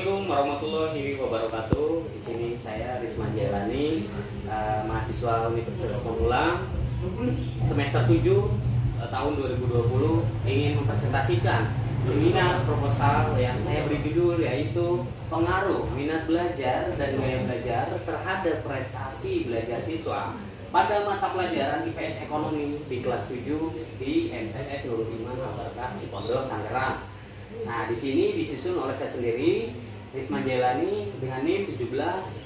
Assalamualaikum warahmatullahi wabarakatuh. Di sini saya Risma Jailani, mahasiswa Universitas Pemula semester 7 tahun 2020, ingin mempresentasikan seminar proposal yang saya beri judul yaitu pengaruh minat belajar dan gaya belajar terhadap prestasi belajar siswa pada mata pelajaran IPS Ekonomi di kelas 7 di MTS Nurul Iman Al-Barakah Cipondoh, Tangerang. Nah, di sini disusun oleh saya sendiri, Risma Jailani, dengan NIM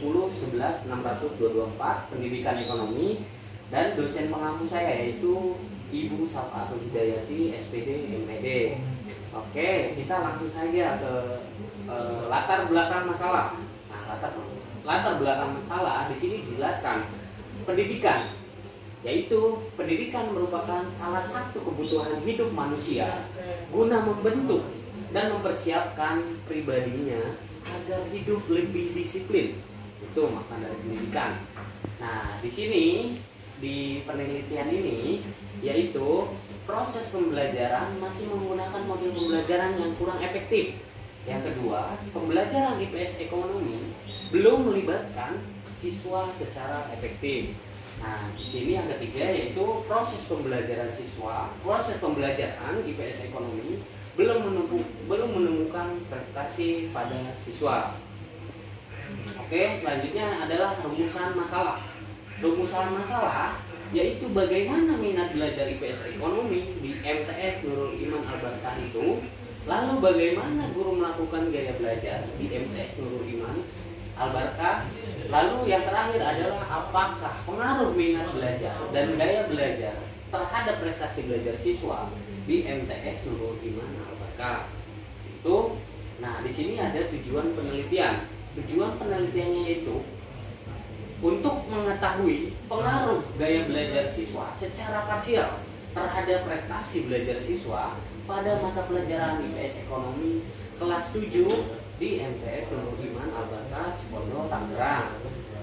1710116224, Pendidikan Ekonomi, dan dosen pengampu saya yaitu Ibu Safatul Hidayati, SPD, MPD. Oke, kita langsung saja ke latar belakang masalah. Nah, latar belakang masalah di sini dijelaskan pendidikan, yaitu pendidikan merupakan salah satu kebutuhan hidup manusia guna membentuk dan mempersiapkan pribadinya agar hidup lebih disiplin. Itu makna dari pendidikan. Nah, di sini di penelitian ini yaitu proses pembelajaran masih menggunakan model pembelajaran yang kurang efektif. Yang kedua, pembelajaran IPS Ekonomi belum melibatkan siswa secara efektif. Nah, di sini yang ketiga yaitu proses pembelajaran IPS Ekonomi belum menemukan prestasi pada siswa. Oke, selanjutnya adalah rumusan masalah. Rumusan masalah yaitu bagaimana minat belajar IPS Ekonomi di MTS Nurul Iman Al-Barakah itu, lalu bagaimana guru melakukan gaya belajar di MTS Nurul Iman Al-Barakah, lalu yang terakhir adalah apakah pengaruh minat belajar dan gaya belajar terhadap prestasi belajar siswa di MTS Nurul Iman Al-Barakah. Itu, nah di sini ada tujuan penelitian. Tujuan penelitiannya yaitu untuk mengetahui pengaruh gaya belajar siswa secara parsial terhadap prestasi belajar siswa pada mata pelajaran IPS Ekonomi kelas 7 di MTS Nurul Iman Al-Barakah Cipondoh, Tangerang.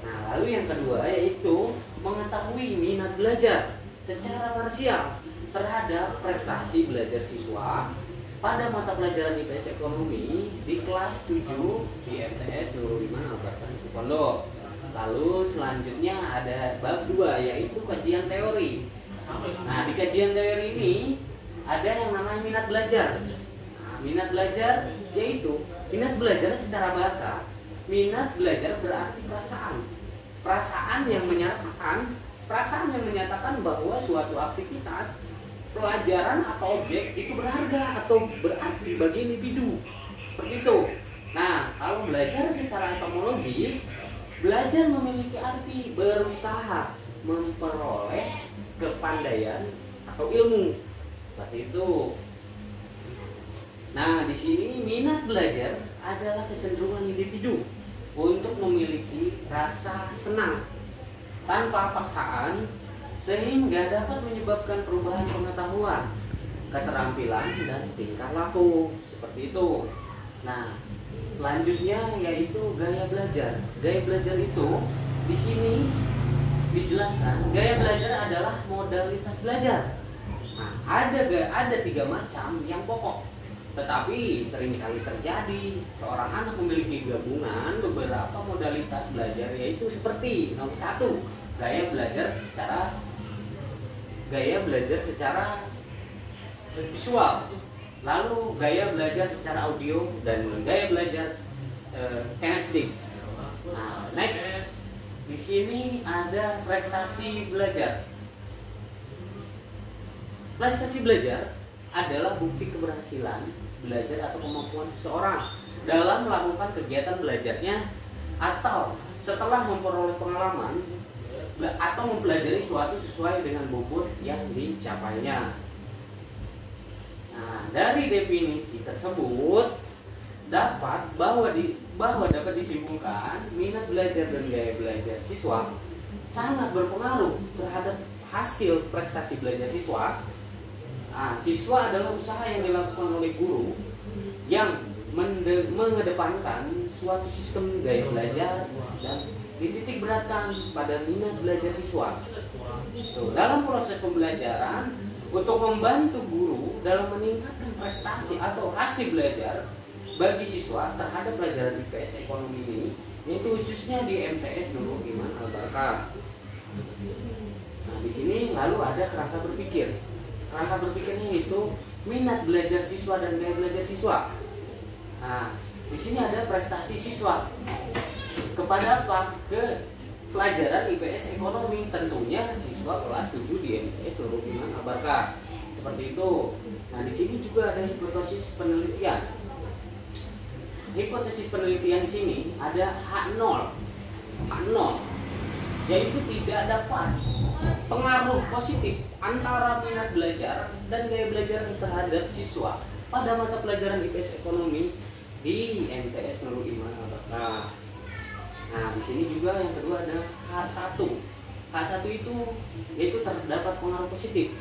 Nah, lalu yang kedua yaitu mengetahui minat belajar secara parsial terhadap prestasi belajar siswa pada mata pelajaran IPS Ekonomi di kelas 7 di MTS Nurul Iman Al-Barakah Cipondoh. Lalu selanjutnya ada bab 2 yaitu kajian teori. Nah, di kajian teori ini ada yang namanya minat belajar. Nah, minat belajar yaitu minat belajar secara bahasa. Minat belajar berarti perasaan. Perasaan yang menyatakan bahwa suatu aktivitas, pelajaran atau objek itu berharga atau berarti bagi individu. Seperti itu. Nah, kalau belajar secara etimologis, belajar memiliki arti berusaha memperoleh kepandaian atau ilmu. Seperti itu. Nah, di sini minat belajar adalah kecenderungan individu untuk memiliki rasa senang tanpa paksaan sehingga dapat menyebabkan perubahan pengetahuan, keterampilan, dan tingkah laku. Seperti itu. Nah, selanjutnya yaitu gaya belajar. Gaya belajar itu di sini dijelaskan, gaya belajar adalah modalitas belajar. Nah, ada 3 macam yang pokok. Tetapi seringkali terjadi seorang anak memiliki gabungan beberapa modalitas belajar, yaitu seperti nomor 1, gaya belajar secara visual, lalu gaya belajar secara audio, dan gaya belajar kinestetik. Nah, next di sini ada prestasi belajar. Prestasi belajar adalah bukti keberhasilan belajar atau kemampuan seseorang dalam melakukan kegiatan belajarnya atau setelah memperoleh pengalaman atau mempelajari suatu sesuai dengan bobot yang dicapainya. Nah, dari definisi tersebut dapat dapat disimpulkan minat belajar dan gaya belajar siswa sangat berpengaruh terhadap hasil prestasi belajar siswa. Nah, siswa adalah usaha yang dilakukan oleh guru yang mengedepankan suatu sistem gaya belajar dan dititik beratkan pada minat belajar siswa. Dalam proses pembelajaran, untuk membantu guru dalam meningkatkan prestasi atau hasil belajar, bagi siswa terhadap pelajaran IPS ekonomi ini, yaitu khususnya di MTS Nurul Iman Al-Barakah. Nah, di sini lalu ada kerangka berpikir. Kerangka berpikirnya itu minat belajar siswa dan gaya belajar siswa. Nah, di sini ada prestasi siswa kepada apa? Ke pelajaran IPS ekonomi, tentunya siswa kelas 7 di MTS Nurul Iman Al-Barakah. Seperti itu. Nah, di sini juga ada hipotesis penelitian. Hipotesis penelitian di sini ada H0. H0 yaitu tidak dapat pengaruh positif antara minat belajar dan gaya belajar terhadap siswa pada mata pelajaran IPS ekonomi di MTS Nurul Iman Al-Barakah. Nah, di sini juga yang kedua ada H1. H1 itu yaitu terdapat pengaruh positif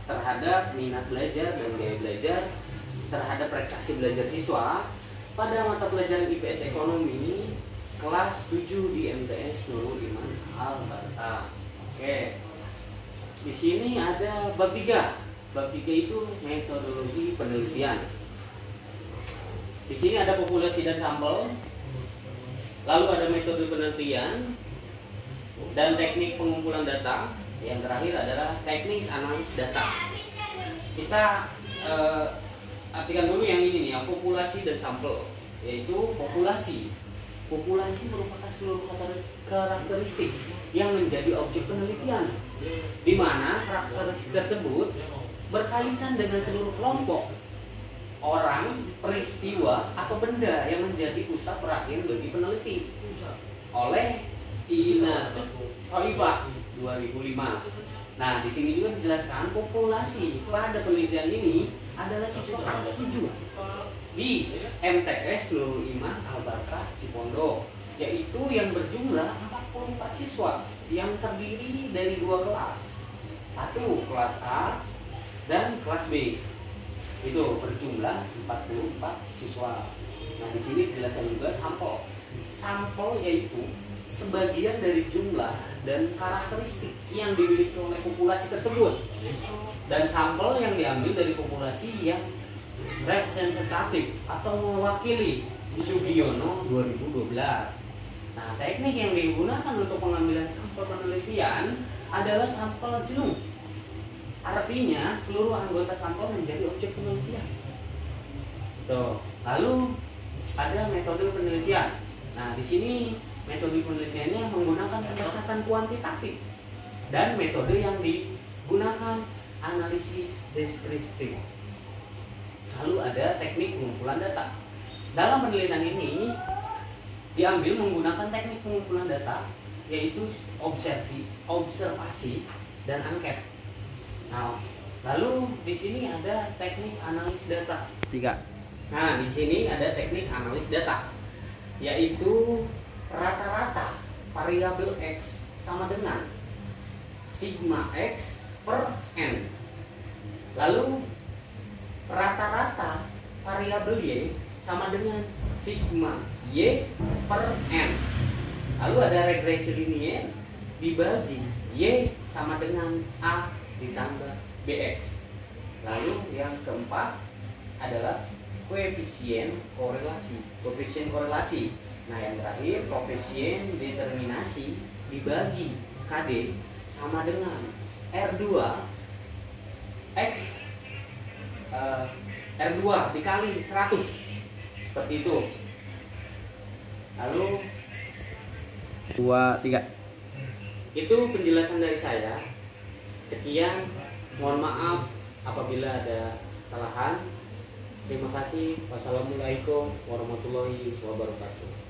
terhadap minat belajar dan gaya belajar terhadap prestasi belajar siswa pada mata pelajaran IPS ekonomi kelas 7 di MTS Nurul Iman Al-Barakah. Oke. Di sini ada bab 3. Bab 3 itu metodologi penelitian. Di sini ada populasi dan sampel. Lalu ada metode penelitian dan teknik pengumpulan data. Yang terakhir adalah teknik analis data. Kita artikan dulu yang ini nih, yang populasi dan sampel, yaitu populasi. Populasi merupakan seluruh karakteristik yang menjadi objek penelitian, di mana karakteristik tersebut berkaitan dengan seluruh kelompok orang, peristiwa, atau benda yang menjadi pusat perhatian bagi peneliti. Oleh Ina Toibah 2005. Nah, di sini juga dijelaskan populasi pada penelitian ini adalah siswa kelas 7 di MTS Nurul Iman Al-Barakah Cipondo, yaitu yang berjumlah 44 siswa yang terdiri dari 2 kelas, 1 kelas A dan kelas B. Itu berjumlah 44 siswa. Nah, di sini dijelaskan juga sampel. Sampel yaitu sebagian dari jumlah dan karakteristik yang dimiliki oleh populasi tersebut, dan sampel yang diambil dari populasi yang representatif atau mewakili di Sugiono 2012. Nah, teknik yang digunakan untuk pengambilan sampel penelitian adalah sampel jenuh. Artinya seluruh anggota sampel menjadi objek penelitian. Tuh. Lalu ada metode penelitian. Nah, di sini metode penelitiannya menggunakan pendekatan kuantitatif, dan metode yang digunakan analisis deskriptif. Lalu ada teknik pengumpulan data. Dalam penelitian ini diambil menggunakan teknik pengumpulan data, yaitu observasi dan angket. Nah, lalu di sini ada teknik analis data. 3. Nah, di sini ada teknik analis data, yaitu rata-rata variabel X sama dengan sigma X per N. Lalu rata-rata variabel Y sama dengan sigma Y per N. Lalu ada regresi linier dibagi Y sama dengan A ditambah BX. Lalu yang keempat adalah koefisien korelasi. Nah, yang terakhir koefisien determinasi dibagi KD sama dengan R2 X R2 dikali 100, seperti itu. Lalu 2, 3. Itu penjelasan dari saya. Sekian, mohon maaf apabila ada kesalahan. Terima kasih. Wassalamualaikum warahmatullahi wabarakatuh.